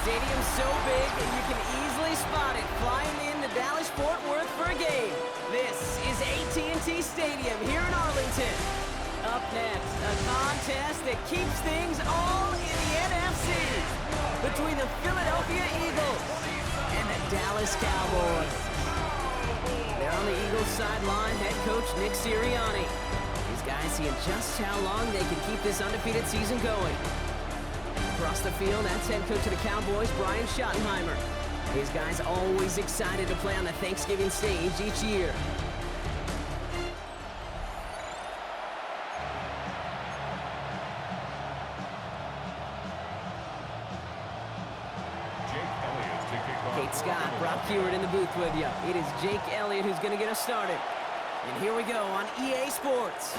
stadium's so big that you can easily spot it flying in to Dallas-Fort Worth for a game. This is AT&T Stadium here in Arlington. Up next, a contest that keeps things all in the NFC between the Philadelphia Eagles and the Dallas Cowboys. There on the Eagles sideline, head coach Nick Sirianni. These guys seeing just how long they can keep this undefeated season going. Across the field, that's head coach of the Cowboys, Brian Schottenheimer. His guys always excited to play on the Thanksgiving stage each year. Kate Scott, Brock Heward in the booth with you. It is Jake Elliott who's going to get us started. And here we go on EA Sports.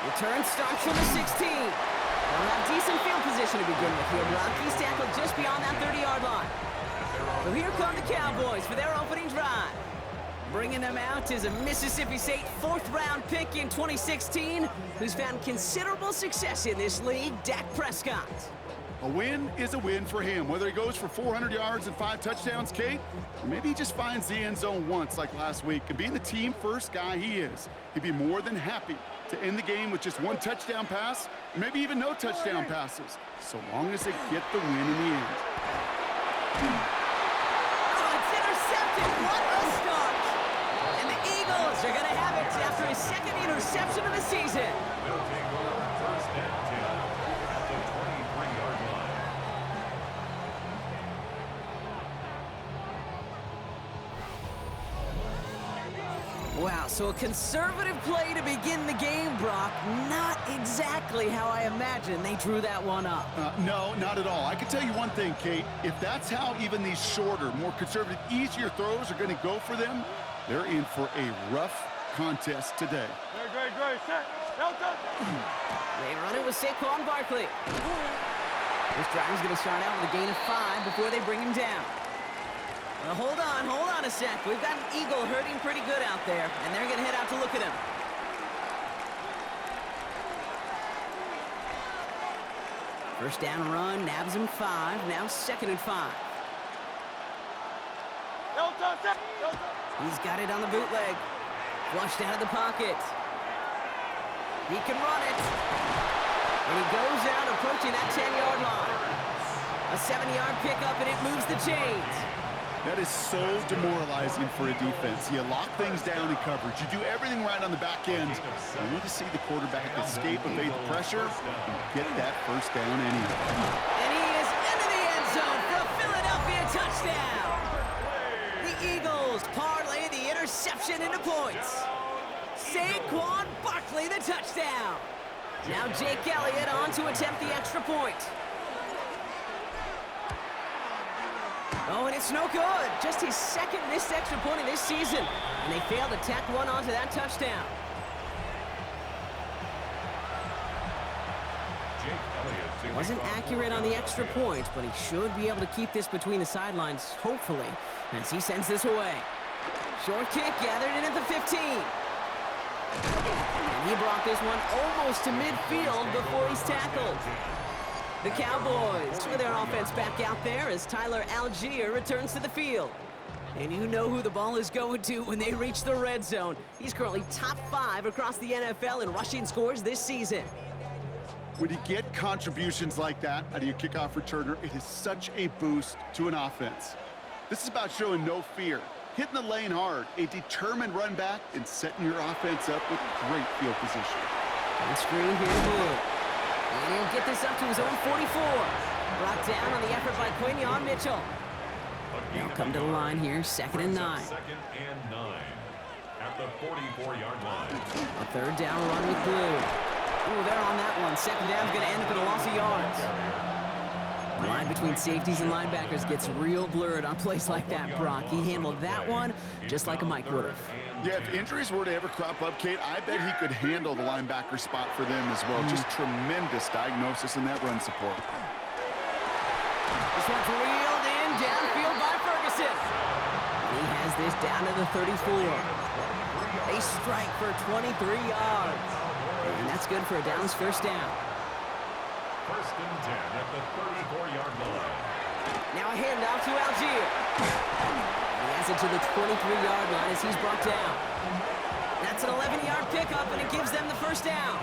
Return starts from the 16. They'll have decent field position to begin with here. Brock, he's tackled just beyond that 30-yard line. So here come the Cowboys for their opening drive. Bringing them out is a Mississippi State fourth-round pick in 2016 who's found considerable success in this league, Dak Prescott. A win is a win for him, whether he goes for 400 yards and 5 touchdowns, Kate, or maybe he just finds the end zone once like last week. And being the team-first guy he is, he'd be more than happy to end the game with just 1 touchdown pass, or maybe even no touchdown passes, so long as they get the win in the end. Oh, it's intercepted. What a start. And the Eagles are going to have it after his second interception of the season. Wow, so a conservative play to begin the game, Brock. Not exactly how I imagined they drew that one up. No, not at all. I can tell you one thing, Kate. If that's how even these shorter, more conservative, easier throws are going to go for them, they're in for a rough contest today. Great. Set. They run it with Saquon Barkley. This drive's going to start out with a gain of 5 before they bring him down. Well, hold on a sec. We've got an Eagle hurting pretty good out there, and they're going to head out to look at him. First down run, nabs him 5, now 2nd and 5. He's got it on the bootleg. Flushed out of the pocket. He can run it. And he goes out approaching that 10-yard line. A 7-yard pickup, and it moves the chains. That is so demoralizing for a defense. You lock things down in coverage. You do everything right on the back end. You want to see the quarterback escape, evade the pressure, and get that first down anyway. And he is into the end zone for a Philadelphia touchdown. The Eagles parlay the interception into points. Saquon Barkley the touchdown. Now Jake Elliott on to attempt the extra point. Oh, and it's no good. Just his second missed extra point of this season. And they failed to tack one onto that touchdown. Wasn't accurate on the extra point, but he should be able to keep this between the sidelines, hopefully, as he sends this away. Short kick gathered in at the 15. And he brought this one almost to midfield before he's tackled. The Cowboys with their offense back out there as Tyler Algier returns to the field. And you know who the ball is going to when they reach the red zone. He's currently top 5 across the NFL in rushing scores this season. When you get contributions like that out of your kickoff returner, it is such a boost to an offense. This is about showing no fear, hitting the lane hard, a determined run back, and setting your offense up with great field position. On screen here to Blue. And he'll get this up to his own 44. Brought down on the effort by Quinion Mitchell. They'll come to the line here, 2nd and 9. 2nd and 9 at the 44-yard line. A 3rd down run with Blue. Ooh, they're on that one. 2nd down's going to end up in a loss of yards. The line between safeties and linebackers gets real blurred on plays like that, Brock. He handled that one just like a Mike would have. Yeah, if injuries were to ever crop up, Kate, I bet he could handle the linebacker spot for them as well. Just tremendous diagnosis in that run support. This one's reeled in downfield by Ferguson. He has this down to the 34. A strike for 23 yards. And that's good for a Dallas first down. 1st and 10 at the 34-yard line. Now a handoff to Algier. He has it to the 23-yard line as he's brought down. That's an 11-yard pickup, and it gives them the first down.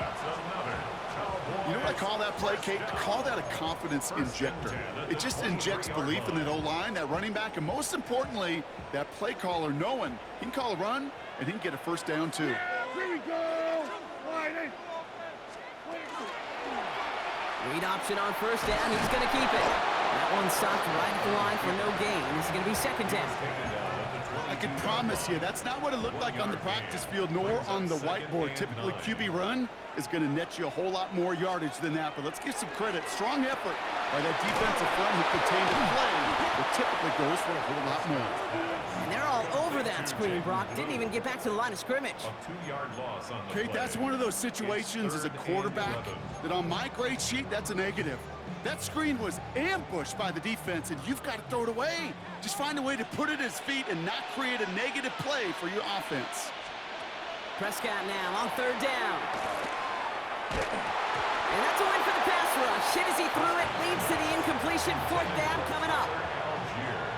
You know what I call that play, Kate? I call that a confidence injector. It just injects belief in that O-line, that running back, and most importantly, that play caller knowing he can call a run and he can get a first down too. Here we go. Read option on first down. He's going to keep it. That one stopped right at the line for no gain. This is going to be second down. I can promise you that's not what it looked like on the practice field nor on the whiteboard. Typically, QB run is going to net you a whole lot more yardage than that. But let's give some credit. Strong effort by that defensive front who contained the play that typically goes for a whole lot more. And they're all over that screen, Brock. Didn't even get back to the line of scrimmage. A 2-yard loss on the Kate, play. that's one of those situations as a quarterback that on my grade sheet, that's a negative. That screen was ambushed by the defense, and you've got to throw it away. Just find a way to put it at his feet and not create a negative play for your offense. Prescott now on third down. And that's a win for the pass rush. Hit as he threw it, leads to the incompletion. Fourth down coming up.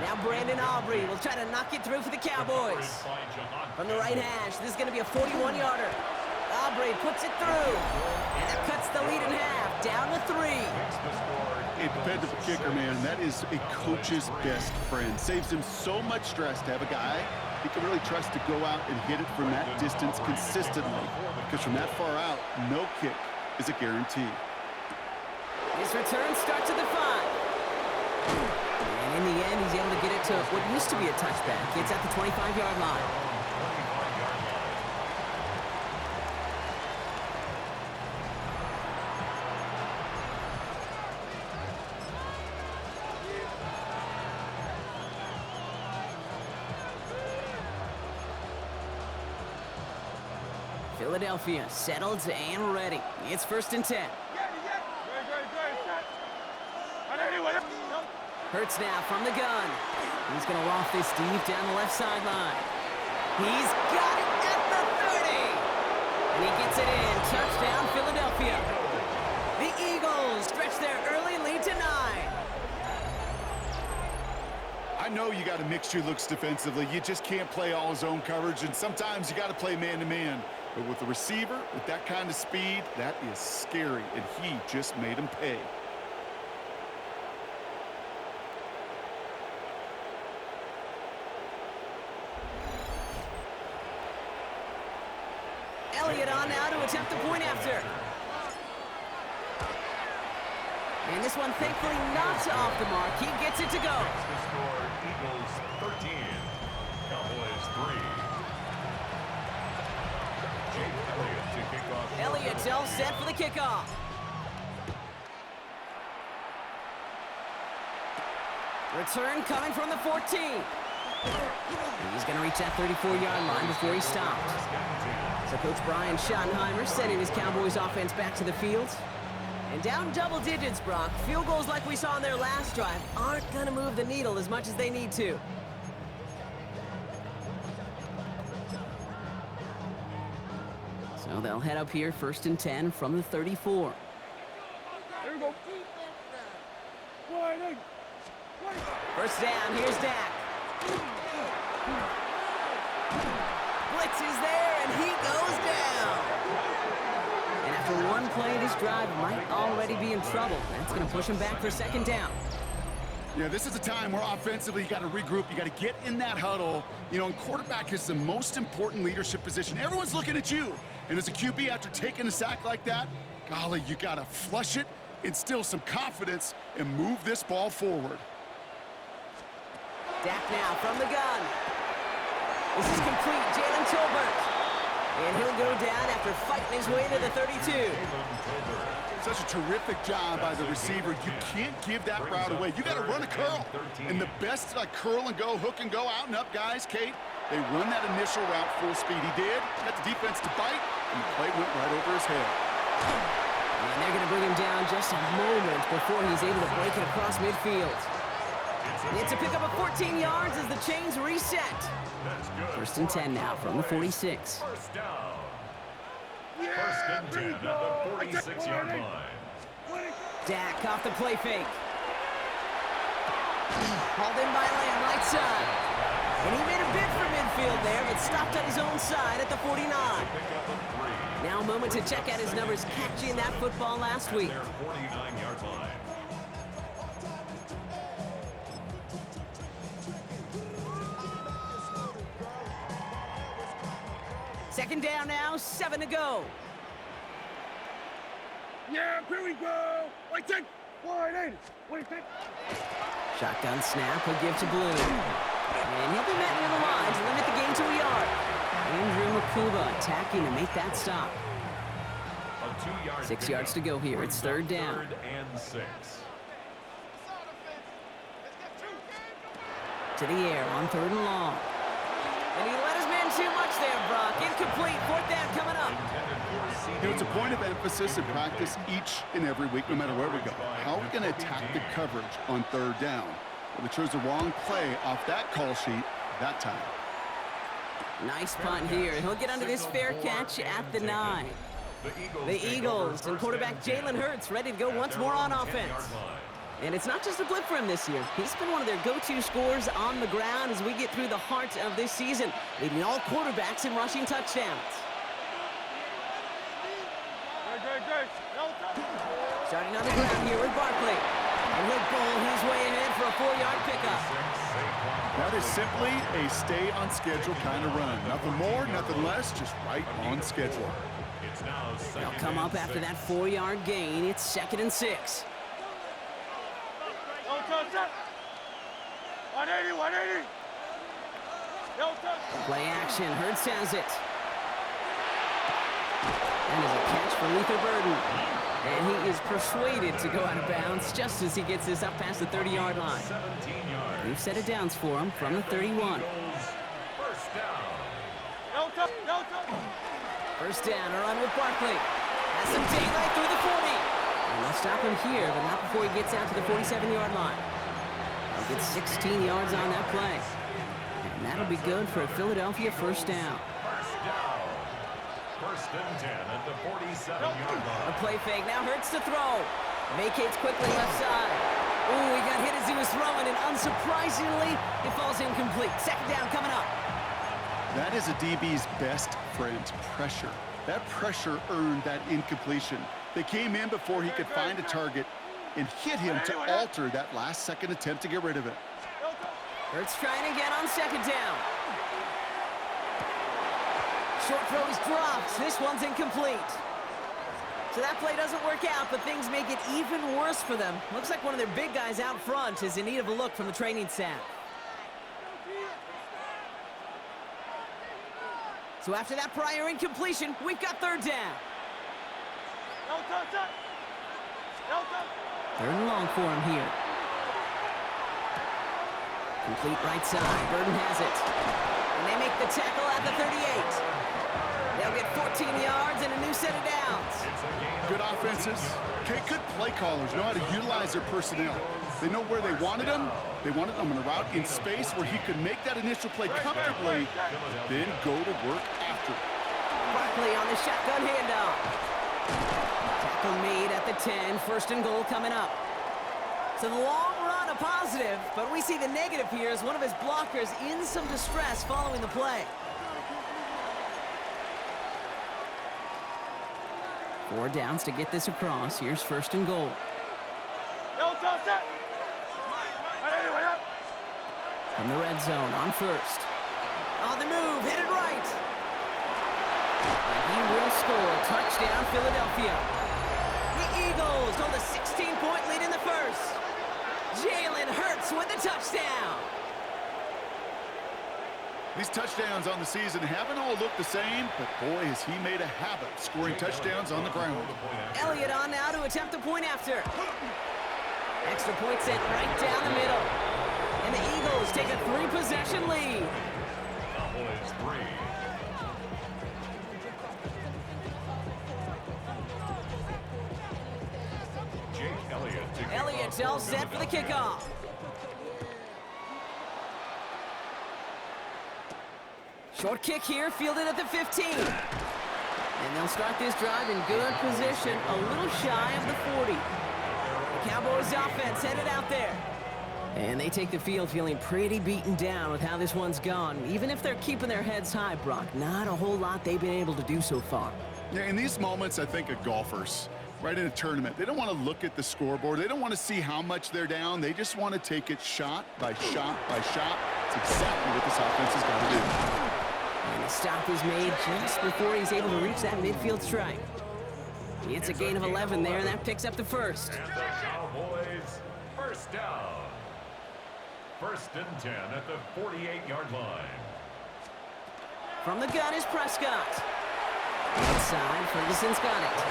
Now Brandon Aubrey will try to knock it through for the Cowboys. From the right hash, this is going to be a 41-yarder. Aubrey puts it through. And that cuts the lead in half. Down to 3. A dependable kicker, man, that is a coach's best friend. Saves him so much stress to have a guy he can really trust to go out and hit it from that distance consistently. Because from that far out, no kick is a guarantee. His return starts at the 5. And in the end, he's able to get it to what used to be a touchback. It's at the 25-yard line. Philadelphia settled and ready. It's 1st and 10. Hurts now from the gun. He's going to loft this deep down the left sideline. He's got it at the 30. And he gets it in. Touchdown, Philadelphia. The Eagles stretch their early lead to 9. I know you got a mixture looks defensively. You just can't play all zone coverage, and sometimes you got to play man-to-man. But with the receiver, with that kind of speed, that is scary, and he just made him pay. Elliott on now to attempt the point after. And this one thankfully not off the mark. He gets it to go. Eagles 13, Cowboys 3. Elliott to kick off. Elliott's all set for the kickoff. Return coming from the 14. He's going to reach that 34-yard line before he stops. So Coach Brian Schottenheimer sending his Cowboys offense back to the field. And down double digits, Brock. Field goals like we saw on their last drive aren't going to move the needle as much as they need to. So they'll head up here 1st and 10 from the 34. Here we go. First down, here's Dak. Blitz is there, and he goes down. And after one play, this drive might already be in trouble. That's going to push him back for 2nd down. Yeah, this is a time where offensively you got to regroup. You got to get in that huddle. You know, and quarterback is the most important leadership position. Everyone's looking at you. And as a QB, after taking a sack like that, golly, you got to flush it, instill some confidence, and move this ball forward. Dak now from the gun. This is complete. Jalen Tolbert. And he'll go down after fighting his way to the 32. Such a terrific job by the receiver. You can't give that route away. You got to run a curl. And the best, like curl and go, hook and go, out and up, guys, Kate, they run that initial route full speed. He did. Got the defense to bite, and the play went right over his head. And they're going to bring him down just a moment before he's able to break it across midfield. It's a pickup of 14 yards as the chains reset. 1st and 10 now from the 46. First down. 1st and 10 at the 46-yard line. Dak off the play fake. Hauled in by Lamb, right side. And he made a bid for midfield there, but stopped on his own side at the 49. Now a moment to check out his numbers catching that football last week. Their 49-yard line. Second down now, 7 to go. Yeah, here we go. Wait, take. 180. Wait, take. Shotgun snap, he'll give to Bloom. And he'll be met near the line to limit the gain to a yard. Andrew Makuba attacking to make that stop. A 2-yard 6 yards to go here. It's third down. 3rd and 6. To the air on 3rd and long. And he let his man too much there, Brock. Incomplete. 4th down coming up. You know, it's a point of emphasis in practice each and every week, no matter where we go. How are we going to attack the coverage on 3rd down? Well, they chose the wrong play off that call sheet that time. Nice punt here. He'll get under this fair catch at the 9. The Eagles and quarterback Jalen Hurts ready to go once more on offense. And it's not just a blip for him this year. He's been one of their go-to scorers on the ground as we get through the heart of this season, leading all quarterbacks in rushing touchdowns. Starting on the ground here with Barkley. And he'll bowl his way ahead for a 4-yard pickup. That is simply a stay-on-schedule kind of run. Nothing more, nothing less, just right on schedule. They'll come up after that 4-yard gain. It's 2nd and 6. 180, 180. Play action. Hurts has it. That is a catch for Luther Burden. And he is persuaded to go out of bounds just as he gets this up past the 30-yard line. We've set it downs for him from the 31. First down, a run with Barkley. Has some daylight through the 40. And they'll stop him here, but not before he gets out to the 47-yard line. He'll get 16 yards on that play. And that'll be good for a Philadelphia first down. First and 10 at the 47-yard line. A play fake, now Hurts to throw. Vacates quickly left side. Ooh, he got hit as he was throwing, and unsurprisingly, it falls incomplete. Second down coming up. That is a DB's best friend, pressure. That pressure earned that incompletion. They came in before he could find a target and hit him to alter that last-second attempt to get rid of it. Hurts trying again on second down. Short throw is dropped. This one's incomplete. So that play doesn't work out, but things make it even worse for them. Looks like one of their big guys out front is in need of a look from the training staff. So after that prior incompletion, we've got third down. Third and long for him here. Complete right side. Burden has it. And they make the tackle at the 38. They'll get 14 yards and a new set of downs. Good offenses. Okay, good play callers know how to utilize their personnel. They know where they wanted them. They wanted them on a route in space where he could make that initial play comfortably, then go to work after. Barkley on the shotgun handoff. Tackle made at the 10. First and goal coming up. So the long run a positive, but we see the negative here as one of his blockers in some distress following the play. 4 downs to get this across. Here's first and goal. From the red zone on first. On the move, headed right. And he will score. Touchdown, Philadelphia. The Eagles hold a 16-point lead in the first. Jalen Hurts with the touchdown. These touchdowns on the season haven't all looked the same, but boy, has he made a habit scoring touchdowns on the ground. Elliott on now to attempt a point after. Extra point sent right down the middle. And the Eagles take a 3-possession lead. Cowboys 3. Jake Elliott to kick Elliott's off all for set for the kickoff. Short kick here, fielded at the 15. And they'll start this drive in good position, a little shy of the 40. The Cowboys offense headed out there. And they take the field feeling pretty beaten down with how this one's gone. Even if they're keeping their heads high, Brock, not a whole lot they've been able to do so far. Yeah, in these moments, I think of golfers, right, in a tournament. They don't want to look at the scoreboard. They don't want to see how much they're down. They just want to take it shot by shot by shot. It's exactly what this offense has got to do. And the stop is made just before he's able to reach that midfield strike. It's a gain of 11 there, and that picks up the first. And the Cowboys, first down. First and 10 at the 48-yard line. From the gun is Prescott. Inside, Ferguson's got it.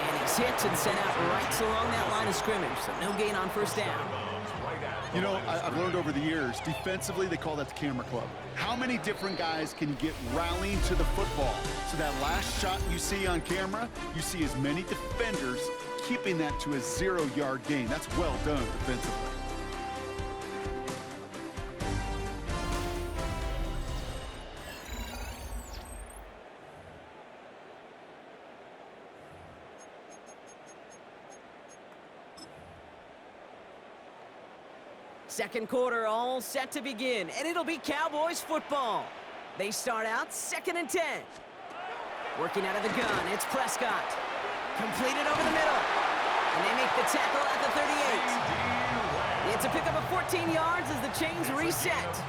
And he's hit and sent out right along that line of scrimmage, so no gain on first down. You know, I've learned over the years, defensively, they call that the camera club. How many different guys can you get rallying to the football? So that last shot you see on camera, you see as many defenders keeping that to a 0-yard gain. That's well done defensively. Second quarter all set to begin, and it'll be Cowboys football. They start out 2nd and 10. Working out of the gun, it's Prescott. Completed over the middle. And they make the tackle at the 38. It's a pickup of 14 yards as the chains reset.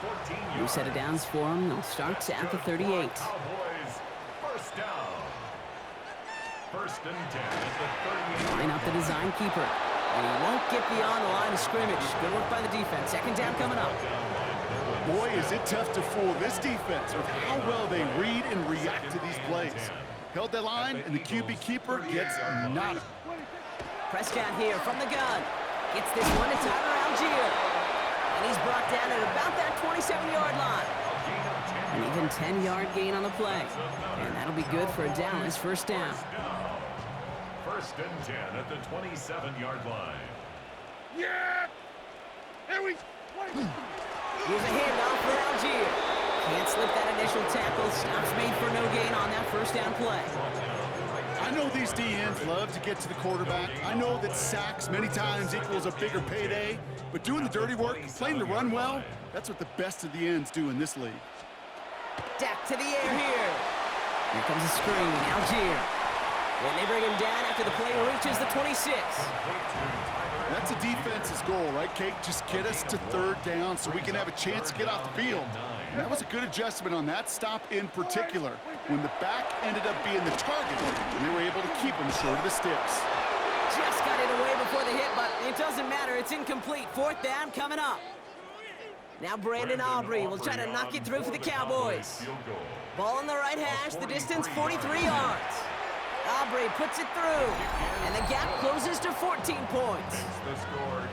New set of downs for them. They'll start at the 38. Cowboys, first down. First and 10 at the 38. Line up the design keeper. And he won't get beyond the line of scrimmage. Good work by the defense. Second down coming up. Boy, is it tough to fool this defense with how well they read and react to these plays. Held that line, and the QB keeper gets nada. Prescott here from the gun. Gets this one to Tyler Algier. And he's brought down at about that 27-yard line. An even 10-yard gain on the play. And that'll be good for a Dallas first down. First and 10 at the 27-yard line. Yeah! Here we wait. Here's a handoff for Algier. Can't slip that initial tackle. Stops made for no gain on that first down play. I know these DNs love to get to the quarterback. I know that sacks many times equals a bigger payday, but doing the dirty work, playing to run well, that's what the best of the ends do in this league. Dak to the air here. Here comes a screen. Algier. And they bring him down after the play reaches the 26. That's a defense's goal, right, Kate? Just get us to third down so we can have a chance to get off the field. And that was a good adjustment on that stop in particular, when the back ended up being the target, and they were able to keep him short of the sticks. Just got it away before the hit, but it doesn't matter. It's incomplete. Fourth down coming up. Now Brandon Aubrey will try to knock it through for the Cowboys. Ball on the right hash, the distance 43 yards. Aubrey puts it through, and the gap closes to 14 points.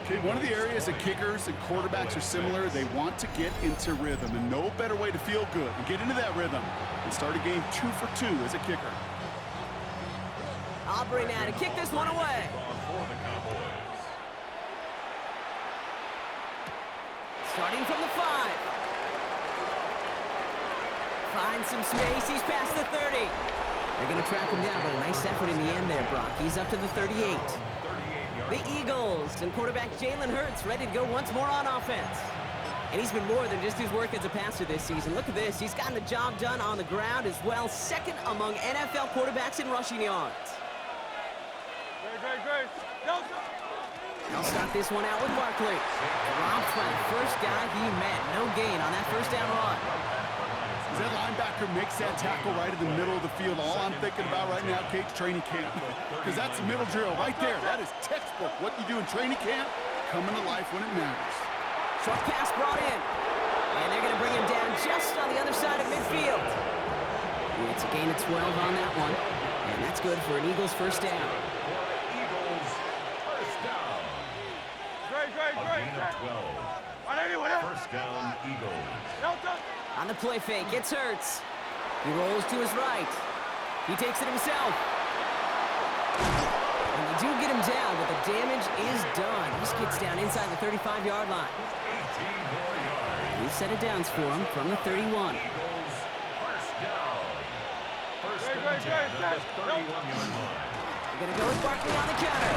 Okay, one of the areas that kickers and quarterbacks are similar, they want to get into rhythm, and no better way to feel good and get into that rhythm and start a game 2 for 2 as a kicker. Aubrey now to kick this one away. Starting from the 5. Finds some space, he's past the 30. They're going to track him down, but a nice effort in the end there, Brock. He's up to the 38. The Eagles and quarterback Jalen Hurts ready to go once more on offense. And he's been more than just his work as a passer this season. Look at this. He's gotten the job done on the ground as well. Second among NFL quarterbacks in rushing yards. Great. They'll start this one out with Barkley. Dropped by the first guy he met. No gain on that first down run. As that linebacker makes that tackle right in the middle of the field, all I'm thinking about right now, Kate's training camp. Because that's the middle drill right there. That is textbook. What you do in training camp, coming to life when it matters. Short pass brought in. And they're going to bring him down just on the other side of midfield. It's a gain of 12 on that one. And that's good for an Eagles first down. Eagles first down. Great. First down, Eagles. On the play fake, it's Hurts. He rolls to his right. He takes it himself. And they do get him down, but the damage is done. He gets down inside the 35-yard line. 18 more yards. New set of downs for him from the 31. Eagles first down. First and 10 at the 31-yard line. They're going to go with Barkley on the counter.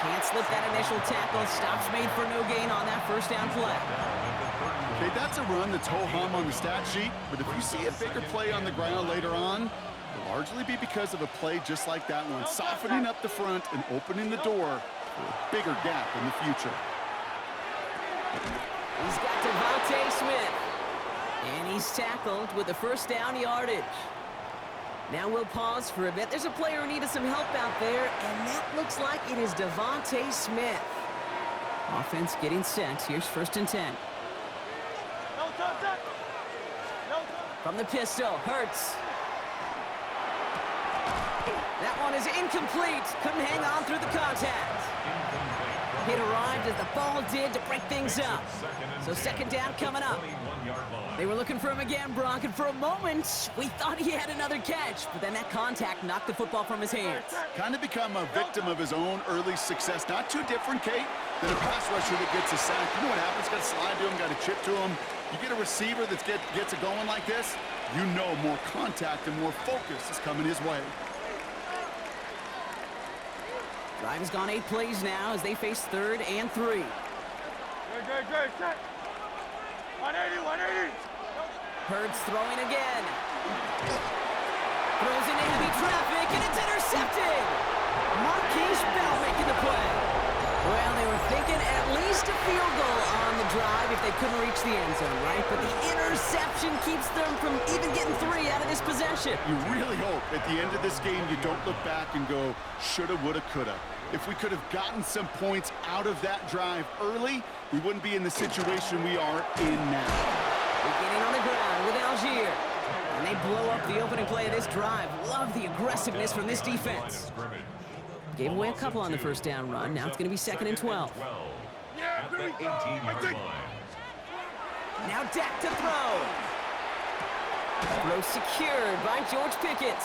Can't slip that initial tackle. Stops made for no gain on that first down play. Okay, that's a run that's ho-hum on the stat sheet, but if you see a bigger play on the ground later on, it'll largely be because of a play just like that one, softening up the front and opening the door for a bigger gap in the future. He's got Devontae Smith. And he's tackled with the first down yardage. Now we'll pause for a bit. There's a player who needed some help out there, and that looks like it is Devontae Smith. Offense getting set. Here's 1st and 10. From the pistol, Hurts. That one is incomplete. Couldn't hang on through the contact. Hit arrived as the ball did to break things up. So 2nd down coming up. They were looking for him again, Brock, and for a moment, we thought he had another catch, but then that contact knocked the football from his hands. Kind of become a victim of his own early success. Not too different, Kate, than a pass rusher that gets a sack. You know what happens? Got to slide to him, got to chip to him. You get a receiver that gets it going like this, you know more contact and more focus is coming his way. Drive has gone 8 plays now as they face 3rd and 3. Good, set. 180. Hurts throwing again. Throws into heavy traffic, and it's intercepted. Marquise Bell making the play. Well, they were thinking at least a field goal on the drive if they couldn't reach the end zone, right? But the interception keeps them from even getting 3 out of this possession. You really hope at the end of this game you don't look back and go, shoulda, woulda, coulda. If we could have gotten some points out of that drive early, we wouldn't be in the situation we are in now. Beginning on the ground with Algier. And they blow up the opening play of this drive. Love the aggressiveness from this defense. Gave away a couple on the first down run. Now it's going to be 2nd and 12. Yeah, here we go. Now Dak to throw. Throw secured by George Pickett.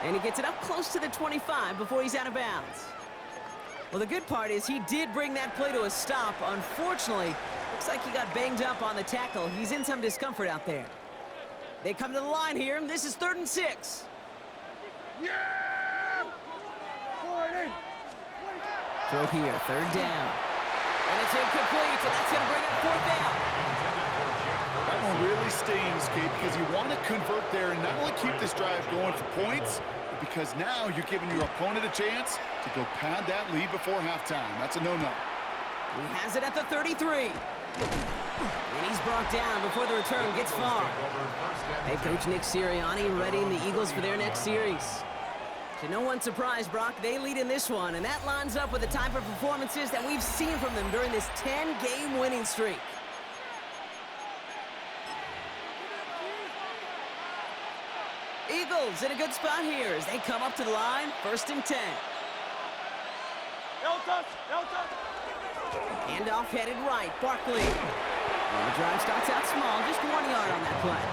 And he gets it up close to the 25 before he's out of bounds. Well, the good part is he did bring that play to a stop. Unfortunately, looks like he got banged up on the tackle. He's in some discomfort out there. They come to the line here. This is 3rd and 6. Yeah! 40. Throw here, 3rd down. And it's incomplete, and that's going to bring up 4th down. That one really stings, Kate, because you want to convert there and not only keep this drive going for points, but because now you're giving your opponent a chance to go pad that lead before halftime. That's a no-no. He has it at the 33. And he's brought down before the return gets far. Head coach Nick Sirianni readying the Eagles for their next series. To no one's surprise, Brock, they lead in this one, and that lines up with the type of performances that we've seen from them during this 10-game winning streak. Eagles in a good spot here as they come up to the line, 1st and 10. Handoff headed right, Barkley. Well, the drive starts out small, just 1 yard on that play.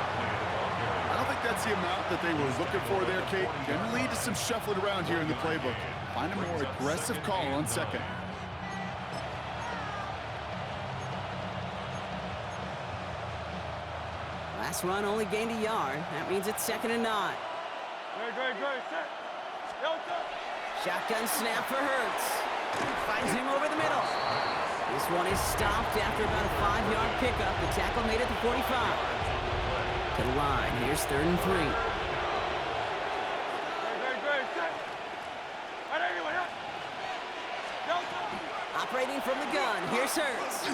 I don't think that's the amount that they were looking for there, Kate. Can lead to some shuffling around here in the playbook. Find a more aggressive call on 2nd. Last run only gained a yard. That means it's 2nd and 9. Good, set. Shotgun snap for Hurts. Finds him over the middle. This one is stopped after about a 5-yard pickup. The tackle made it to 45. To the line. Here's 3rd and 3. Good, set. Operating from the gun. Here's Hurts.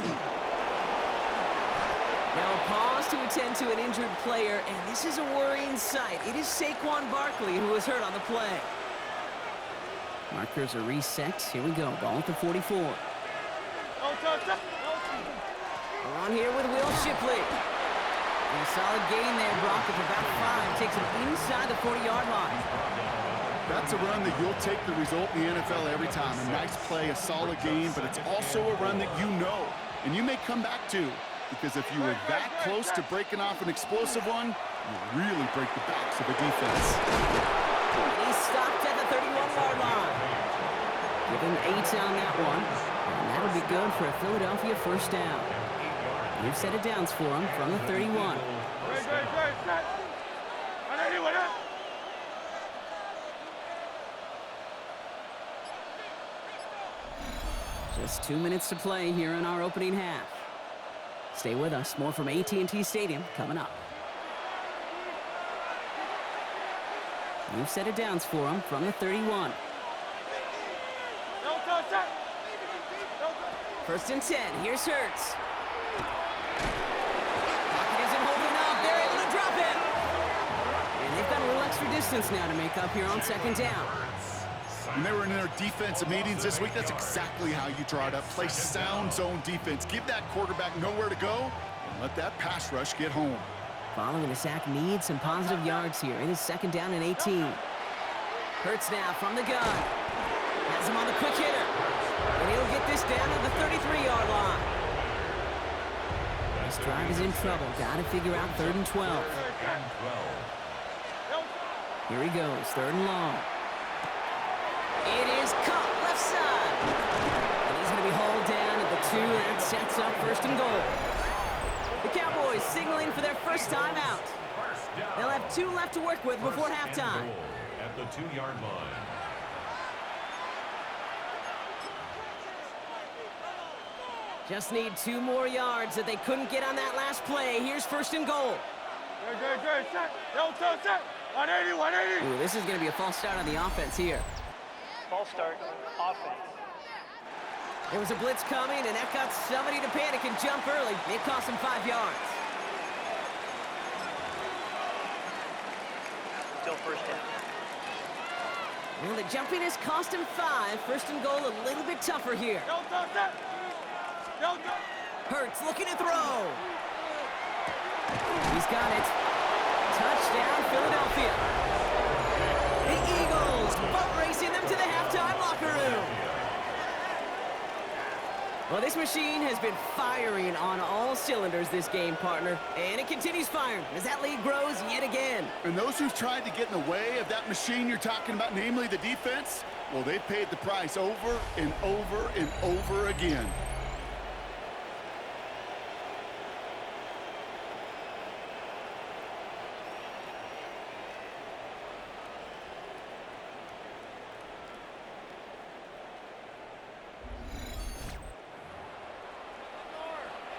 Now a pause to attend to an injured player, and this is a worrying sight. It is Saquon Barkley who was hurt on the play. Markers are reset. Here we go. Ball at the 44. We're on here with Will Shipley. And a solid gain there, Brock, of about 5. Takes him inside the 40-yard line. That's a run that you'll take the result in the NFL every time. A nice play, a solid game, but it's also a run that you know, and you may come back to. Because if you were that close to breaking off an explosive one, you really break the backs of a defense. He's stopped at the 31-yard line. Give him 8 on that one. And that'll be good for a Philadelphia 1st down. New set of downs for him from the 31. Set. 180. Just 2 minutes to play here in our opening half. Stay with us. More from AT&T Stadium coming up. New set of downs for him from the 31. First and 10. Here's Hurts. Pocket isn't holding up. They're able to drop it. And they've got a little extra distance now to make up here on second down. When they were in their defensive meetings this week, that's exactly how you draw it up. Play sound zone defense. Give that quarterback nowhere to go and let that pass rush get home. Following the sack needs some positive yards here. It is second down and 18. Hurts now from the gun. Has him on the quick hitter. And he'll get this down to the 33-yard line. This drive is in trouble. Got to figure out 3rd and 12. Here he goes, 3rd and long. It is caught left side. And he's going to be hauled down at the 2. That sets up 1st and goal. The Cowboys signaling for their first time out. They'll have 2 left to work with before halftime. At the 2-yard line. Just need 2 more yards that they couldn't get on that last play. Here's 1st and goal. Good. Set. 180. Ooh, this is going to be a false start on the offense here. False start, offense. There was a blitz coming, and that got somebody to panic and jump early. It cost him 5 yards. Still first down. Well, the jumping has cost him 5. 1st and goal a little bit tougher here. Hurts looking to throw. He's got it. Touchdown, Philadelphia. The Eagles boat racing them to the halftime locker room. Well, this machine has been firing on all cylinders this game, partner. And it continues firing as that lead grows yet again. And those who've tried to get in the way of that machine you're talking about, namely the defense, well, they've paid the price over and over and over again.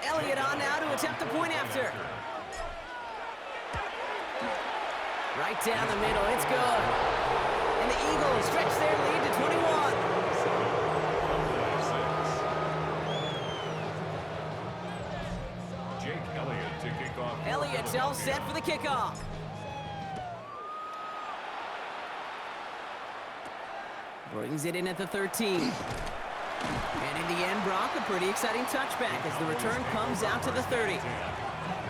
Elliott on now to attempt the point after. Right down the middle, it's good. And the Eagles stretch their lead to 21. Jake Elliott to kick off. Elliott's all set for the kickoff. Brings it in at the 13. And in the end, Brock, a pretty exciting touchback as the return comes out to the 30.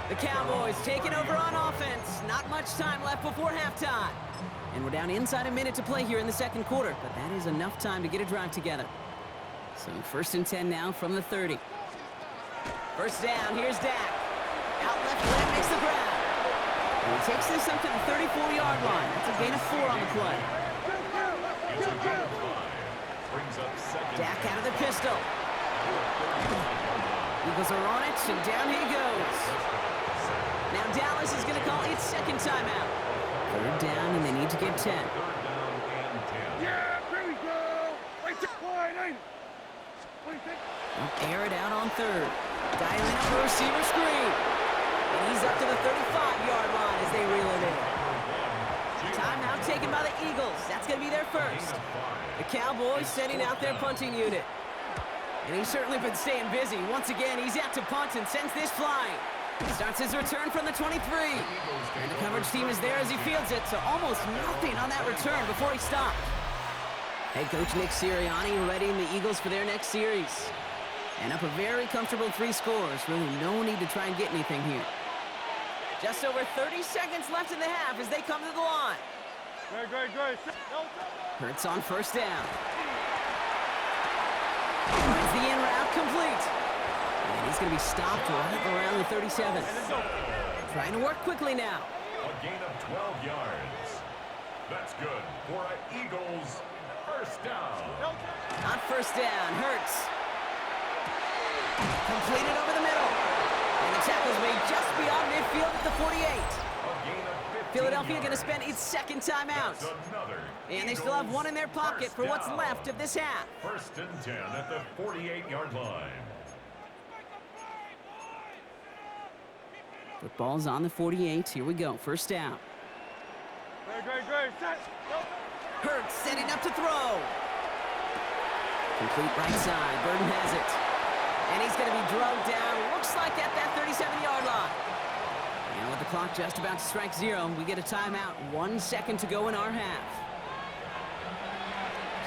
The Cowboys taking over on offense. Not much time left before halftime. And we're down inside a minute to play here in the second quarter, but that is enough time to get a drive together. So 1st and 10 now from the 30. First down, here's Dak. Out left leg makes the grab. And he takes this up to the 34-yard line. That's a gain of 4 on the play. It's a gain of 5. Brings up second. Dak out of the pistol. Eagles are on it, and down he goes. Now Dallas is going to call its second timeout. 3rd down, and they need to get 10. 3rd down and 10. Yeah, here we go. Wide 80. They'll air it out on 3rd. Dialing up a receiver screen. And he's up to the 35-yard line as they reel it in. Timeout taken by the Eagles. That's going to be their first. The Cowboys sending out their punting unit. And he's certainly been staying busy. Once again, he's out to punt and sends this flying. Starts his return from the 23. And the coverage team is there as he fields it, so almost nothing on that return before he stopped. Head coach Nick Sirianni readying the Eagles for their next series. And up a very comfortable 3 scores. Really no need to try and get anything here. Just over 30 seconds left in the half as they come to the line. Good. Hurts on first down. Finds the in route complete. And he's going to be stopped right around the 37. Trying to work quickly now. A gain of 12 yards. That's good for an Eagles first down. On first down, Hurts. Completed over the middle. And the tackle's made just beyond midfield at the 48. A gain of Philadelphia going to spend its second timeout. And they still have one in their pocket for what's left of this half. 1st and 10 at the 48-yard line. Football's on the 48. Here we go. First down. Great. Set. Hurts setting up to throw. Complete right side. Burden has it. And he's going to be drugged down. Looks like at that 37-yard line. And with the clock just about to strike 0, we get a timeout. 1 second to go in our half.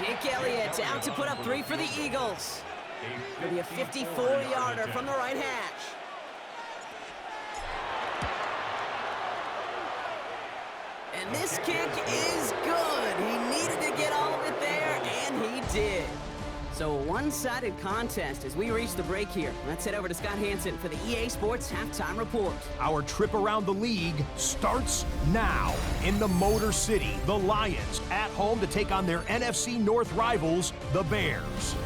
Jake Elliott out to put up 3 for the Eagles. It'll be a 54-yarder from the right hash. And this kick is good. He needed to get all of it there, and he did. So a one-sided contest as we reach the break here. Let's head over to Scott Hansen for the EA Sports Halftime Report. Our trip around the league starts now. In the Motor City, the Lions at home to take on their NFC North rivals, the Bears.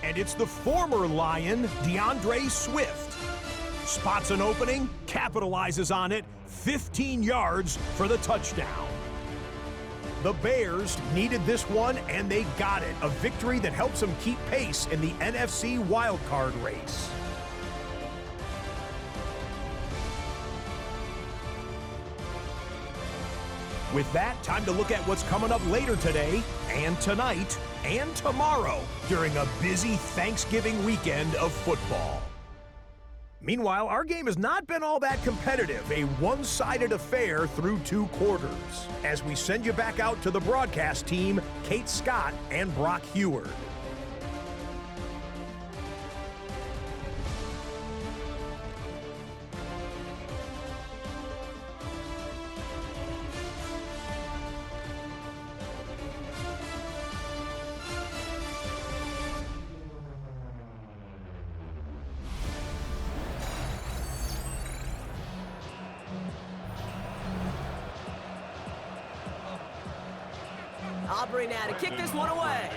And it's the former Lion, DeAndre Swift. Spots an opening, capitalizes on it, 15 yards for the touchdown. The Bears needed this one, and they got it. A victory that helps them keep pace in the NFC wildcard race. With that, time to look at what's coming up later today, and tonight, and tomorrow, during a busy Thanksgiving weekend of football. Meanwhile, our game has not been all that competitive, a one-sided affair through 2 quarters. As we send you back out to the broadcast team, Kate Scott and Brock Heward. Aubrey now to kick this one away.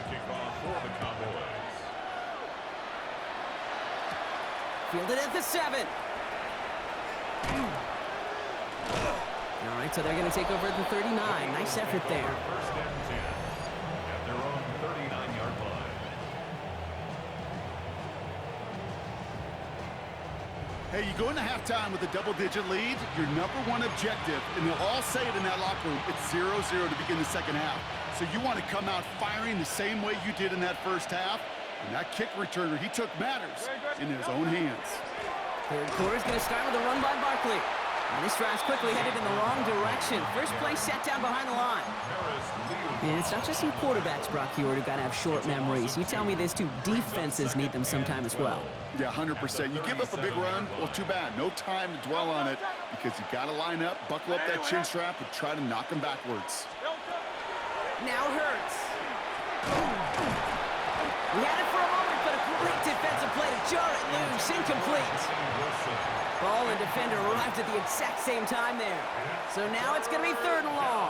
Fielded at the 7. All right, so they're going to take over at the 39. Nice effort there. 1st and 10 at their own 39-yard line. Hey, you go into halftime with a double-digit lead, your #1 objective, and they'll all say it in that locker room, it's 0-0 to begin the second half. So you want to come out firing the same way you did in that first half, and that kick returner he took matters in his own hands. Third quarter's going to start with a run by Barkley. And this drive's quickly headed in the wrong direction. First play set down behind the line. And it's not just some quarterbacks, Brock Heward, who got to have short memories. You tell me this too, defenses need them sometime as well. Yeah, 100%. You give up a big run, well, too bad. No time to dwell on it because you got to line up, buckle up that chin strap, and try to knock them backwards. Now Hurts. We had it for a moment, but a great defensive play to jar it loose. Incomplete. Ball and defender arrived at the exact same time there. So now it's going to be 3rd and long.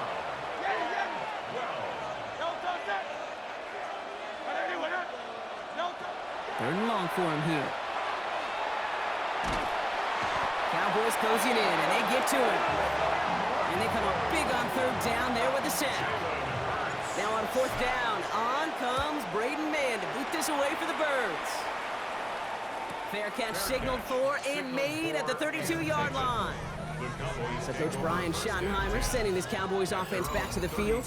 3rd and long for him here. Cowboys closing in, and they get to him. And they come up big on 3rd down there with the sack. Now on 4th down, on comes Braden Mann to boot this away for the Birds. Fair catch signaled for and made at the 32-yard line. So Coach Brian Schottenheimer sending this Cowboys offense back to the field.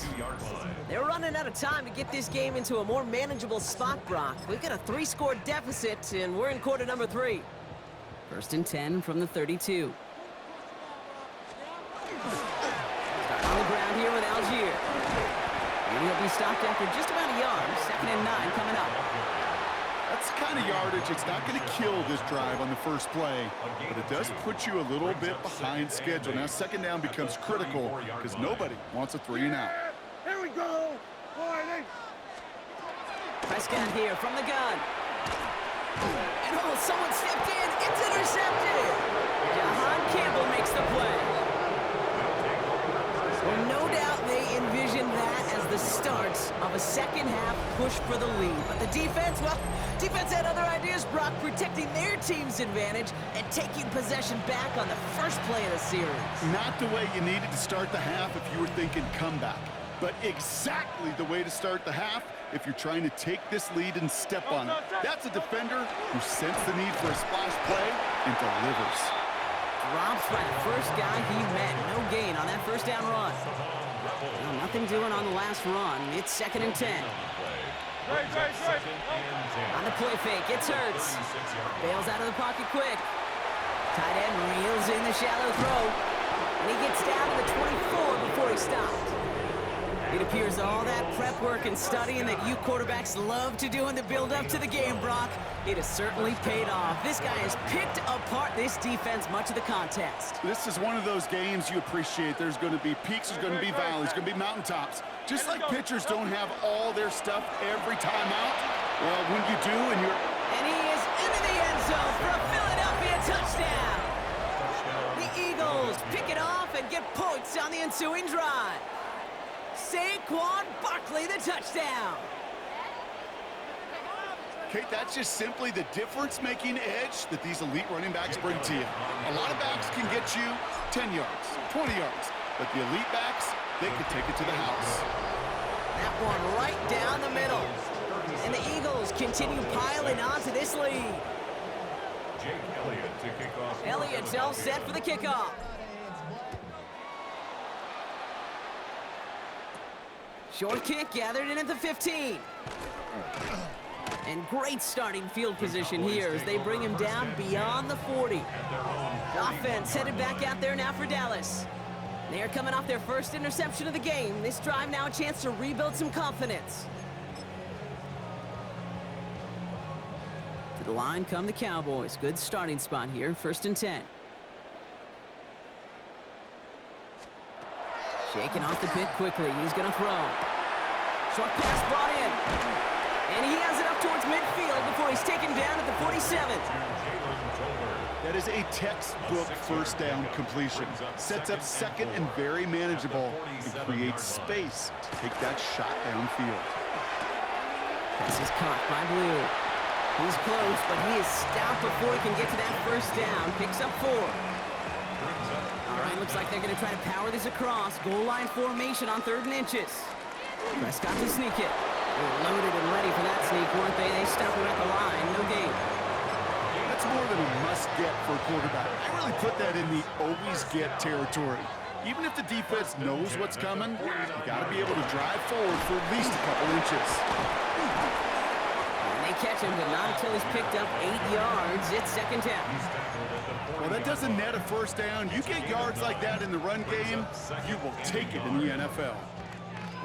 They're running out of time to get this game into a more manageable spot, Brock. We've got a 3-score deficit, and we're in quarter number 3. 1st and 10 from the 32. Start on the ground here with Algier. And he'll be stopped after just about a yard. 2nd and 9 coming up. That's the kind of yardage it's not going to kill this drive on the first play, but it does put you a little bit behind schedule. Now 2nd down becomes critical because nobody wants a 3-and-out. Here we go. Warning. Prescott here from the gun. And oh, someone stepped in. It's intercepted. Jahan Campbell makes the play. Well, no doubt they envisioned that as the start of a second half push for the lead. But the defense, well, defense had other ideas, Brock, protecting their team's advantage and taking possession back on the first play of the series. Not the way you needed to start the half if you were thinking comeback, but exactly the way to start the half if you're trying to take this lead and step on it. That's a defender who sensed the need for a splash play and delivers. Drops by the first guy he met. No gain on that first down run. Well, nothing doing on the last run. It's 2nd and 10. On the play fake, it's Hurts. Bails out of the pocket quick. Tight end reels in the shallow throw. And he gets down to the 24 before he stopped. It appears all that prep work and studying that you quarterbacks love to do in the build-up to the game, Brock, it has certainly paid off. This guy has picked apart this defense much of the contest. This is one of those games you appreciate. There's going to be peaks, there's going to be valleys, there's going to be mountaintops. Just like pitchers don't have all their stuff every time out, well, when you do and you're... And he is into the end zone for a Philadelphia touchdown. The Eagles pick it off and get points on the ensuing drive. Saquon Barkley, the touchdown. Kate, that's just simply the difference-making edge that these elite running backs bring to you. A lot of backs can get you 10 yards, 20 yards, but the elite backs, they can take it to the house. That one right down the middle. And the Eagles continue piling on to this lead. Jake Elliott to kick off. Elliott's all set for the kickoff. Short kick gathered in at the 15. And great starting field position here as they bring him down beyond the 40. Offense headed back out there now for Dallas. They're coming off their first interception of the game. This drive now a chance to rebuild some confidence. To the line come the Cowboys. Good starting spot here, 1st and 10. Shaking off the pit quickly. He's going to throw. Short pass brought in. And he has it up towards midfield before he's taken down at the 47. That is a textbook first down completion. Sets up second and very manageable and creates space to take that shot downfield. This is caught by Blue. He's close, but he is stout before he can get to that first down. Picks up 4. All right, looks like they're going to try to power this across. Goal line formation on 3rd and inches. Prescott to sneak it. They're loaded and ready for that sneak, weren't they? They stop him at the line. No gain. That's more than a must-get for a quarterback. I really put that in the always-get territory. Even if the defense knows what's coming, you got to be able to drive forward for at least a couple inches. And they catch him, but not until he's picked up 8 yards. It's 2nd down. Well, that doesn't net a first down. You get yards like that in the run game, you will take it in the NFL.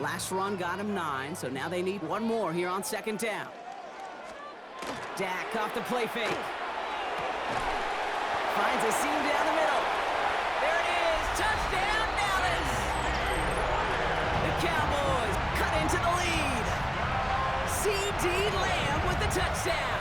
Last run got him 9, so now they need one more here on 2nd down. Dak off the play fake. Finds a seam down the middle. There it is. Touchdown, Dallas. The Cowboys cut into the lead. C.D. Lamb with the touchdown.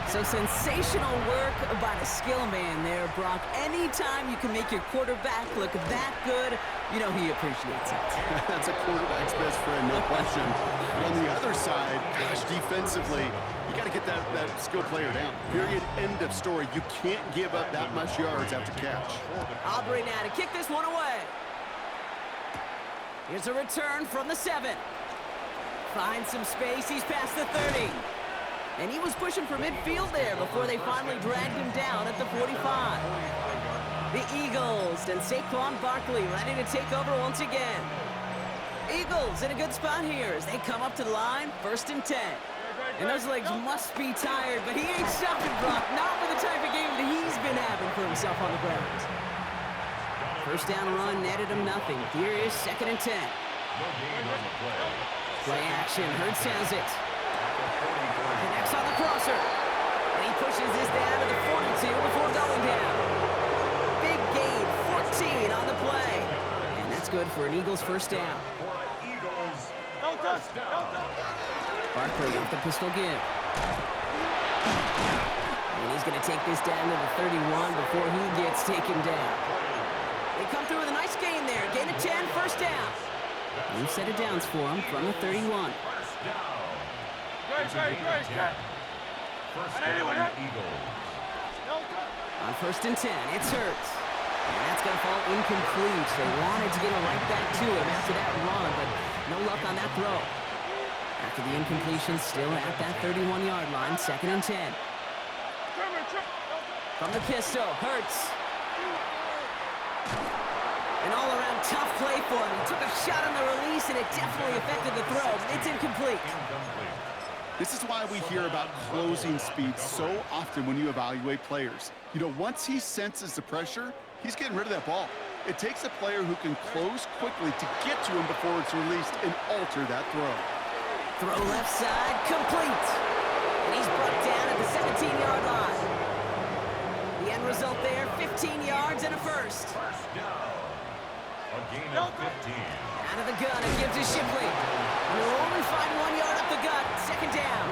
So sensational work by the skill man there, Brock. Anytime you can make your quarterback look that good, you know he appreciates it. That's a quarterback's best friend, no question. But on the other side, gosh, defensively, you got to get that skill player down. Period, end of story. You can't give up that much yards after catch. Aubrey now to kick this one away. Here's a return from the 7. Finds some space. He's past the 30. And he was pushing for midfield there before they finally dragged him down at the 45. The Eagles and Saquon Barkley ready to take over once again. Eagles in a good spot here as they come up to the line, 1st and 10. And those legs must be tired, but he ain't stopping, Brock. Not with the type of game that he's been having for himself on the ground. First down run netted him nothing. Here is 2nd and 10. Play action, Hurts has it. Connects on the crosser. And he pushes this down to the 42 before going down. Big gain, 14 on the play. And that's good for an Eagles first down. Barkley off the pistol give. And he's going to take this down to the 31 before he gets taken down. They come through with a nice gain there. Gain of 10, first down. New set of downs for him from the 31. First down. Great, great, great, great. First down, Eagles. On 1st and 10, it's Hurts. And that's going to fall incomplete. They wanted to get him right back to him after that run, but no luck on that throw. After the incompletion, still at that 31-yard line, 2nd and 10. From the pistol, Hurts. An all-around tough play for him. He took a shot on the release, and it definitely affected the throw. It's incomplete. This is why we hear about closing speed so often when you evaluate players. You know, once he senses the pressure, he's getting rid of that ball. It takes a player who can close quickly to get to him before it's released and alter that throw. Throw left side, complete. And he's brought down at the 17-yard line. The end result there, 15 yards and a first. First down. A gain of 15. Out of the gun, it gives to Shipley. And they'll only find 1 yard up the gut, 2nd down.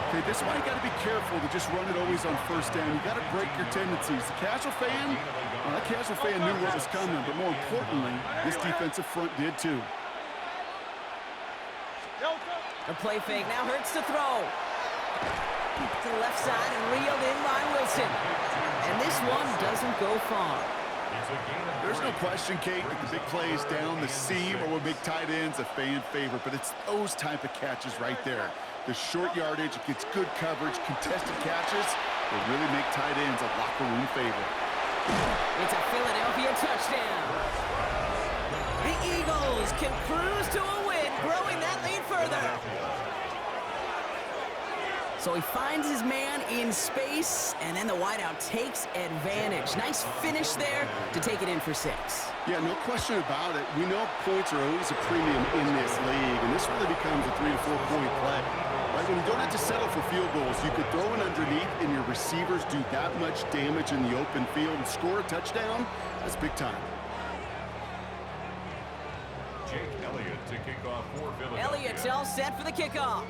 Okay, this is why you got to be careful to just run it always on 1st down. You got to break your tendencies. The casual fan, well, that casual fan knew what was coming, but more importantly, this defensive front did too. A play fake, now Hurts to throw. To the left side and reeled in by Wilson. And this one doesn't go far. There's no question, Kate, that the big plays down the seam or what make tight ends a fan favorite, but it's those type of catches right there. The short yardage, it gets good coverage, contested catches, will really make tight ends a locker room favorite. It's a Philadelphia touchdown. The Eagles can cruise to a win, growing that lead further. So he finds his man in space, and then the wideout takes advantage. Nice finish there to take it in for 6. Yeah, no question about it. We know points are always a premium in this league, and this really becomes a 3 to 4 point play. Right, when you don't have to settle for field goals, you could throw it underneath, and your receivers do that much damage in the open field and score a touchdown. That's big time. Jake Elliott to kick off for Philadelphia. Elliott's all set for the kickoff.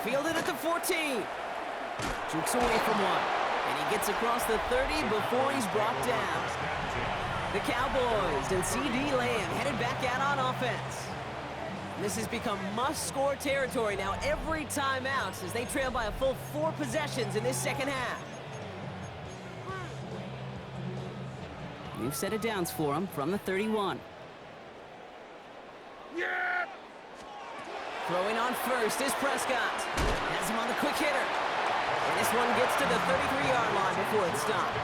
Fielded at the 14. Jukes away from one. And he gets across the 30 before he's brought down. The Cowboys and C.D. Lamb headed back out on offense. This has become must-score territory now every time out as they trail by a full 4 possessions in this second half. New set of downs for him from the 31. Yeah! Throwing on first is Prescott. Has him on the quick hitter. And this one gets to the 33-yard line before it's stopped.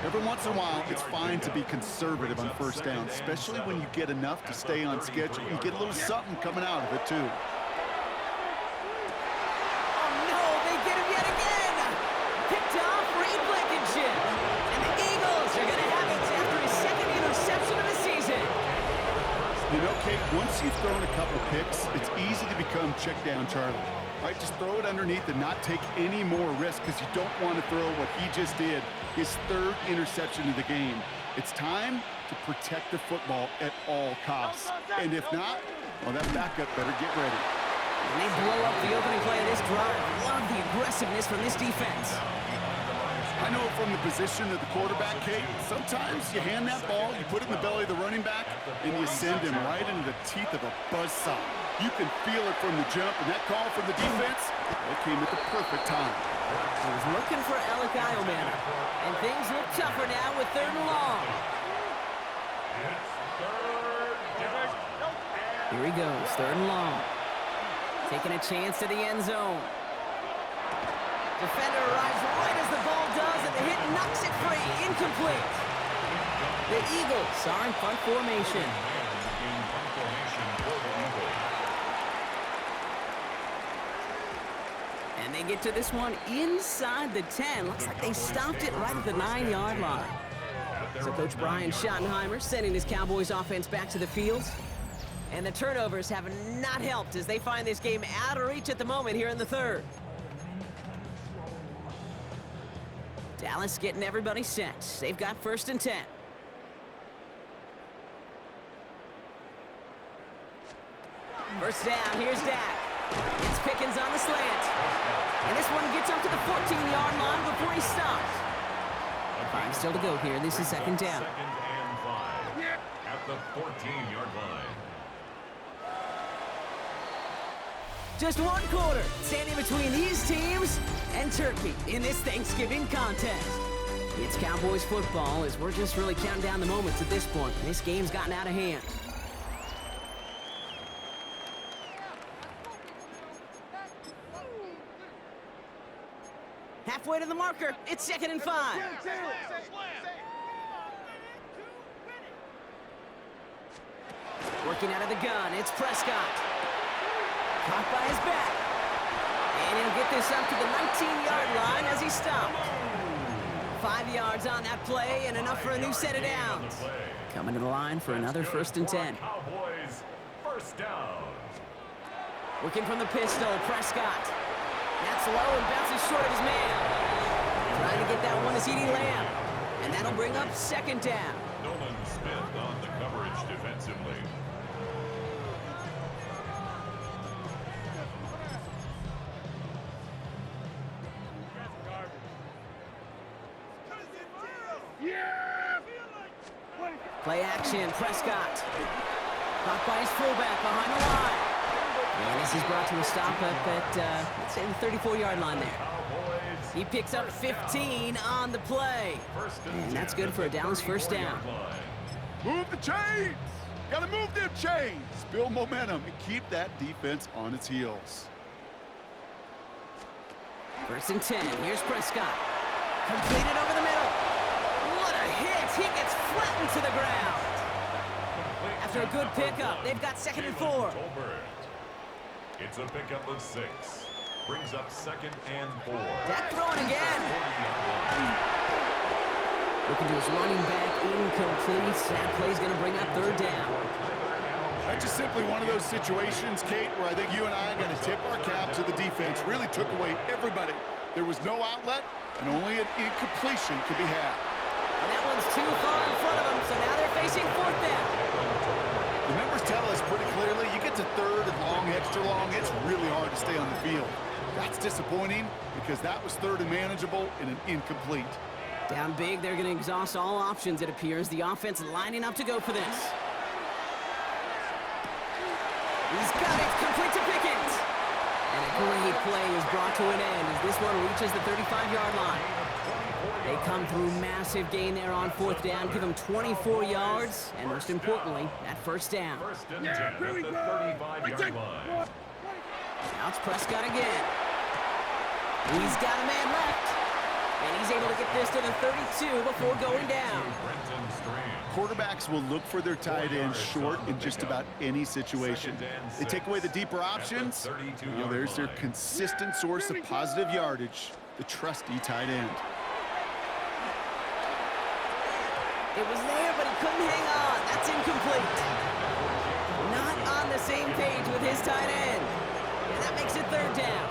Every once in a while, it's fine to be conservative on 1st down, especially when you get enough to stay on schedule. You get a little something coming out of it, too. Oh, no, they get him yet again. Picked off Reed Blankenship. And the Eagles are going to have it after his 2nd interception of the season. You know, Kate, once you've thrown a couple picks, it's easy to become check down Charlie. Right, just throw it underneath and not take any more risk because you don't want to throw what he just did, his 3rd interception of the game. It's time to protect the football at all costs. And if not, well, that backup better get ready. And they blow up the opening play of this drive. Love the aggressiveness from this defense. I know from the position of the quarterback, Kate, sometimes you hand that ball, you put it in the belly of the running back, and you send him right into the teeth of a buzzsaw. You can feel it from the jump, and that call from the defense, that came at the perfect time. He was looking for Alec Iomanna, and things look tougher now with 3rd and long. Here he goes, 3rd and long. Taking a chance to the end zone. Defender arrives right as the ball does, and the hit knocks it free. Incomplete. The Eagles are in punt formation. And they get to this one inside the 10. Looks like they stopped it right at the 9-yard line. So Coach Brian Schottenheimer sending his Cowboys offense back to the field. And the turnovers have not helped as they find this game out of reach at the moment here in the 3rd. Dallas getting everybody set. They've got 1st and 10. First down, here's Dak. It's Pickens on the slant. And this one gets up to the 14-yard line before he stopped. 5 still to go here. This is second down. Second and 5 at the 14-yard line. Just one quarter standing between these teams and Turkey in this Thanksgiving contest. It's Cowboys football as we're just really counting down the moments at this point. This game's gotten out of hand. Halfway to the marker. It's second and 5. Working out of the gun. It's Prescott. Caught by his back. And he'll get this up to the 19-yard line as he stopped. 5 yards on that play and enough for a new set of downs. Coming to the line for another first and 10. Cowboys, first down. Working from the pistol, Prescott. That's low and bounces short of his man. Trying to get that one to CeeDee Lamb. And that'll bring up second down. Nolan Smith on the coverage defensively. Play action, Prescott. Caught by his fullback behind the line. And this is brought to a stop up at, let's say, the 34-yard line there. He picks up 15 on the play. And that's good for a Dallas first down. Move the chains! Gotta move them chains! Build momentum and keep that defense on its heels. First and 10. Here's Prescott. Completed over the middle. What a hit! He gets flattened to the ground. After a good pickup, they've got second and 4. It's a pickup of 6. Brings up second and 4. Dak throwing again. Looking to his running back, incomplete. That play's going to bring up third down. That's just simply one of those situations, Kate, where I think you and I got to tip our cap to the defense. Really took away everybody. There was no outlet, and only an incompletion could be had. And that one's too far in front of them, so now they're facing fourth down. The numbers tell us pretty clearly, you get to third and long, extra long, it's really hard to stay on the field. That's disappointing because that was third and manageable and an incomplete. Down big, they're going to exhaust all options, it appears. The offense lining up to go for this. He's got it, complete to Pickens. And a great play is brought to an end as this one reaches the 35-yard line. They come through massive gain there on fourth down, give them 24 yards, and most importantly, that first down. First and 10 at the 35-yard line. Now it's Prescott again. He's got a man left, and he's able to get this to the 32 before going down. Quarterbacks will look for their tight ends short in just about any situation. They take away the deeper options. Now there's their consistent source of positive yardage, the trusty tight end. It was there, but he couldn't hang on. That's incomplete. Not on the same page with his tight end. And that makes it third down.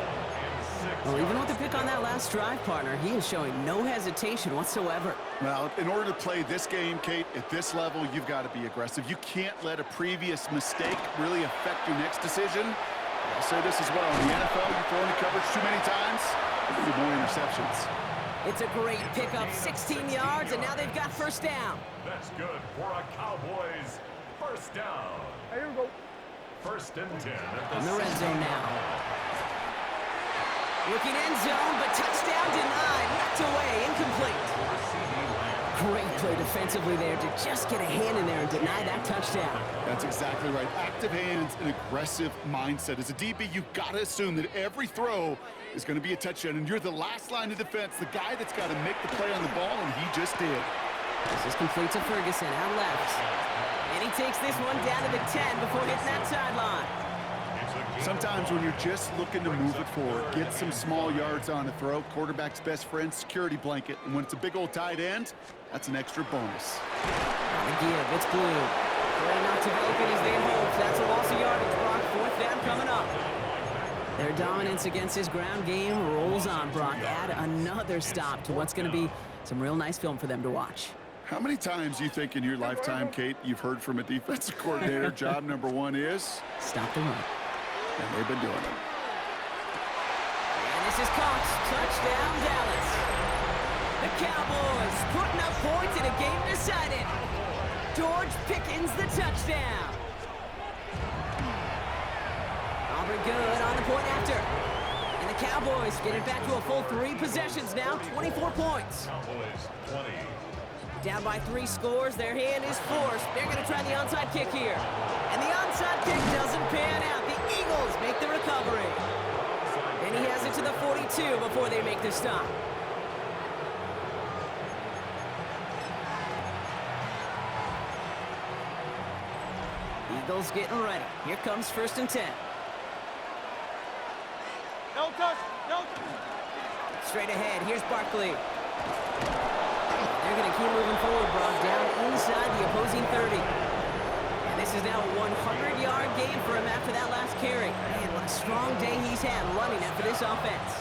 Well, even with the pick on that last drive, partner, he is showing no hesitation whatsoever. Well, in order to play this game, Kate, at this level, you've got to be aggressive. You can't let a previous mistake really affect your next decision. I'll say this as well. In the NFL, you throw into coverage too many times, you'll get more interceptions. It's a great pickup, 16 yards, and now they've got first down. That's good for a Cowboys first down. Hey, here we go. First and 10 at In the red zone now. Looking end zone, but touchdown denied. Knocked away, incomplete. Great play defensively there to just get a hand in there and deny that touchdown. That's exactly right. Active hands and aggressive mindset. As a DB, you've got to assume that every throw is going to be a touchdown, and you're the last line of defense, the guy that's got to make the play on the ball, and he just did. This is complete to Ferguson, out left. And he takes this one down to the 10 before hitting that sideline. Sometimes when you're just looking to move it forward, get some small yards on a throw, quarterback's best friend, security blanket. And when it's a big old tight end, that's an extra bonus. On the give, it's Blue. Play not developing as they hope. That's a loss of yardage. Brock, fourth down coming up. Their dominance against his ground game rolls on, Brock. Add another stop to what's going to be some real nice film for them to watch. How many times do you think in your lifetime, Kate, you've heard from a defensive coordinator, job number one is? Stop the run. And they've been doing it. And this is caught. Touchdown, Dallas. The Cowboys putting up points in a game decided. George Pickens the touchdown. Auburn good on the point after. And the Cowboys get it back to a full 3 possessions now, 24 points. Cowboys 20. Down by 3 scores, their hand is forced. They're going to try the onside kick here. And the onside kick doesn't pan out. The Eagles make the recovery. And he has it to the 42 before they make the stop. Eagles getting ready. Here comes 1st and 10. No touch, no touch. Straight ahead, here's Barkley. They're going to keep moving forward, Brock, down inside the opposing 30. And this is now a 100-yard game for him after that last carry. Man, what a strong day he's had running after this offense.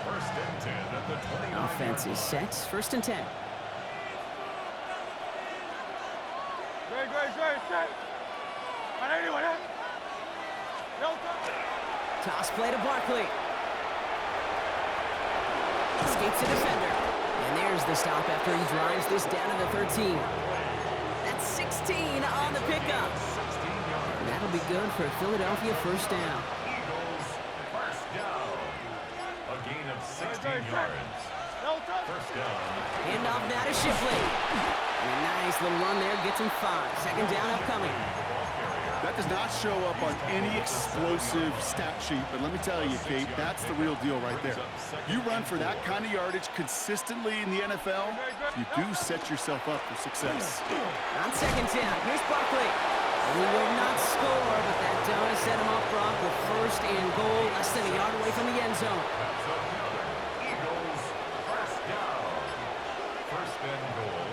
1st and 10 at the 29. Offense is set. 1st and 10. Great, set. On anyone, eh? No touch. Toss play to Barkley. Escapes the defender. And there's the stop after he drives this down to the 13. That's 16 on the pickup. 16 yards. And that'll be good for Philadelphia 1st down. Eagles 1st down. A gain of 16 yards. No touch. 1st down. Hand off now to Shipley. And a nice little run there gets him 5. 2nd down upcoming. That does not show up on any explosive stat sheet, but let me tell you, Kate, that's the real deal right there. You run for that kind of yardage consistently in the NFL, you do set yourself up for success. On 2nd down, here's Barkley. He will not score, but that does set him up, Brock, with 1st and goal, less than a yard away from the end zone. Eagles 1st down. 1st and goal.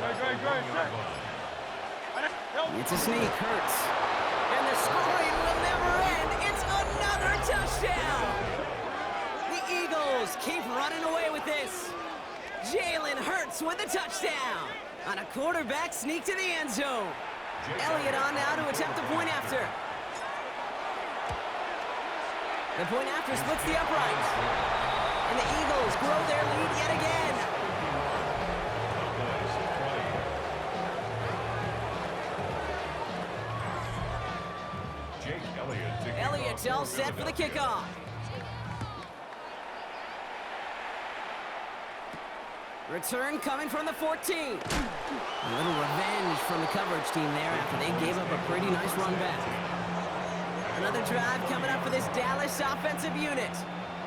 It's a sneak, Hurts. And the scoring will never end. It's another touchdown. The Eagles keep running away with this. Jalen Hurts with a touchdown on a quarterback sneak to the end zone. Elliott on now to attempt the point after. The point after splits the uprights. And the Eagles grow their lead yet again. Elliott's all set for the kickoff. Return coming from the 14. A little revenge from the coverage team there after they gave up a pretty nice run back. Another drive coming up for this Dallas offensive unit.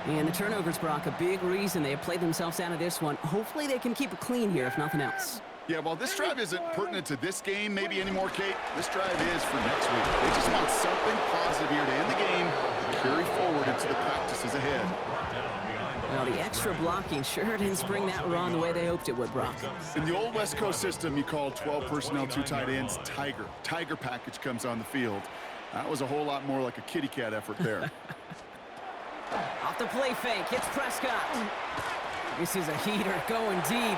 And the turnovers, Brock, a big reason they have played themselves out of this one. Hopefully they can keep it clean here, if nothing else. Yeah, while this drive isn't pertinent to this game maybe anymore, Kate, this drive is for next week. They just want something positive here to end the game and carry forward into the practices ahead. Well, the extra blocking sure didn't spring that run the way they hoped it would, Brock. In the old West Coast system, you called 12 personnel, 2 tight ends, Tiger. Tiger package comes on the field. That was a whole lot more like a kitty cat effort there. Off the play fake, hits Prescott. This is a heater going deep.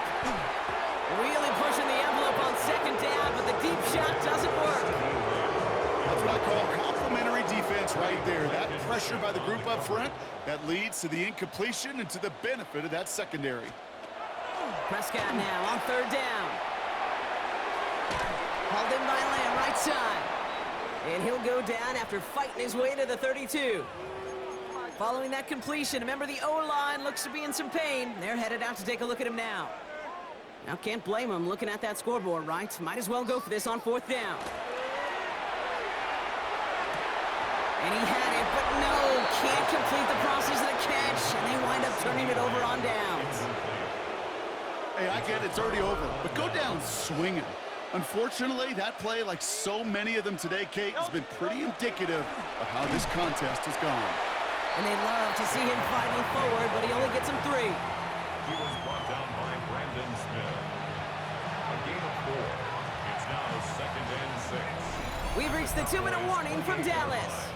Really pushing the envelope on 2nd down, but the deep shot doesn't work. That's what I call complementary defense right there. That pressure by the group up front, that leads to the incompletion and to the benefit of that secondary. Prescott now on 3rd down. Hauled in by Lamb, right side. And he'll go down after fighting his way to the 32. Following that completion, remember the O-line looks to be in some pain. They're headed out to take a look at him now. Now, can't blame him looking at that scoreboard, right? Might as well go for this on 4th down. And he had it, but no, can't complete the process of the catch, and they wind up turning it over on downs. Hey, I get it, it's already over, but go down swinging. Unfortunately, that play, like so many of them today, Kate, has been pretty indicative of how this contest has gone. And they love to see him fighting forward, but he only gets him 3. He was brought down by Brandon Smith. A gain of 4. It's now 2nd and 6. We've reached the 2-minute warning from Dallas.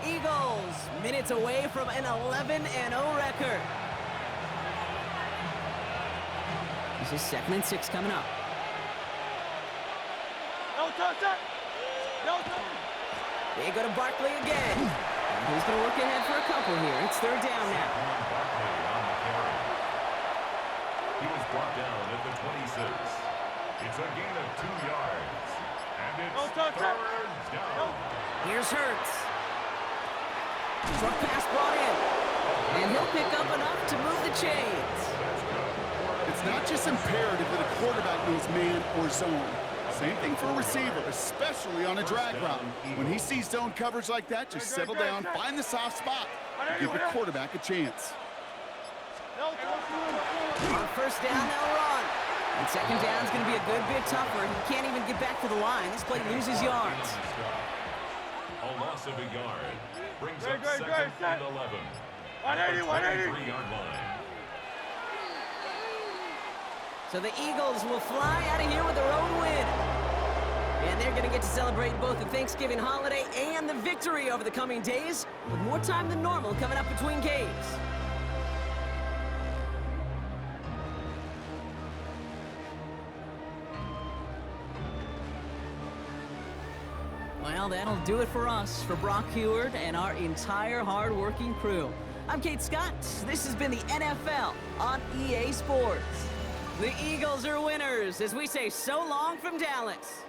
Eagles, minutes away from an 11-0 record. This is 2nd and 6 coming up. No touch, no touch. They go to Barkley again. And he's going to work ahead for a couple here. It's 3rd down now. He was brought down at the 26. It's a gain of 2 yards. And it's third down. Here's Hurts. Short pass brought in. And he'll pick up enough to move the chains. It's not just imperative that a quarterback knows man or zone. Same thing for a receiver, especially on a drag route. When he sees zone coverage like that, just settle down, find the soft spot, give the quarterback a chance. On first down, they'll run. And second down's going to be a good bit tougher. He can't even get back to the line. This play loses yards. A loss of a yard brings up second and 11. 180, 180. 3-yard line. So the Eagles will fly out of here with their own win. And they're going to get to celebrate both the Thanksgiving holiday and the victory over the coming days, with more time than normal coming up between games. Well, that'll do it for us, for Brock Heward and our entire hard-working crew. I'm Kate Scott. This has been the NFL on EA Sports. The Eagles are winners as we say so long from Dallas.